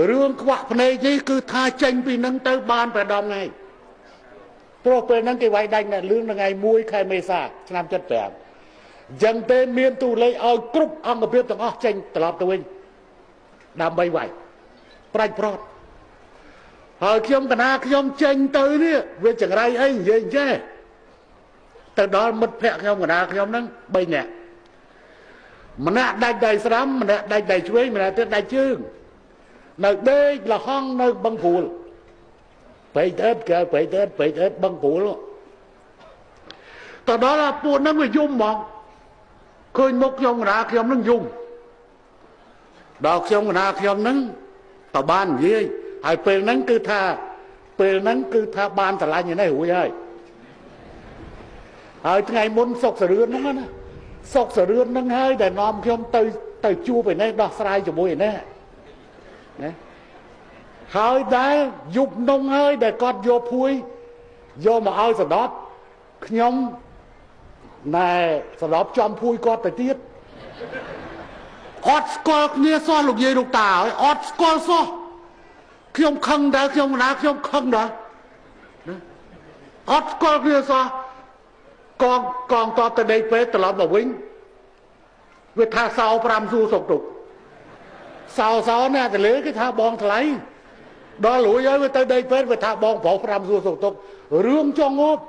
រឿងខ្វាក់ភ្នែកនេះគឺថាចេញពីនឹងទៅបានប្រដំថ្ងៃព្រោះពេលហ្នឹងគេវាយដាច់អ្នកលឿងថ្ងៃ1 ខែមេសាឆ្នាំ75អញ្ចឹងទេមានទូលេខឲ្យគ្រប់អង្គភាពទាំងអស់ចេញត្រឡប់ទៅវិញដើម្បីវាយប្រាច់ប្រត់ហើយខ្ញុំកណាខ្ញុំចេញទៅនេះវាចង្រៃអីនិយាយចេះទៅដល់មិត្តភ័ក្ដិខ្ញុំកណាខ្ញុំហ្នឹង3នាក់ម្នាក់ដាច់ដៃស្រាំម្នាក់ដាច់ដៃឆ្វេងម្នាក់ទៀតដាច់ជើងនៅដេកលហង់នៅបឹងព្រួលពេកអើតគេពេកអើតបឹងព្រួលទៅដល់ពួកហ្នឹងវាយំហ្មងឃើញមុខខ្ញុំកណាខ្ញុំហ្នឹងយំដល់ខ្ញុំកណាខ្ញុំហ្នឹងក៏បាននិយាយហើយពេលហ្នឹងគឺថាបានឆ្លាញ់នេះរួចហើយថ្ងៃមុនសុកសរឿនហ្នឹងណាសុកសរឿនហ្នឹងហើយដែលនាំខ្ញុំទៅជួបឯនេះដោះស្រាយជាមួយឯនេះណាហើយដែលយុបនងហើយដែលគាត់យកភួយយកមកឲ្យសដប់ខ្ញុំណែសដប់ចំភួយគាត់ទៅទៀតអត់ស្គាល់គ្នាសោះលោកយាយលោកតាហើយអត់ស្គាល់សោះខ្ញុំខឹងដែរខ្ញុំណាខ្ញុំខឹងដែរអត់ស្គាល់គ្នាសោះកងតបទៅដេកពេទ្យត្រឡប់មកវិញវាថាសោ5សួរសុកទុកសោនេះទៅលើគេថាបងថ្លៃដល់រួចហើយវាទៅដេកពេទ្យវាថាបងប្រុស5សួរសុកទុករឿងចង់ងប់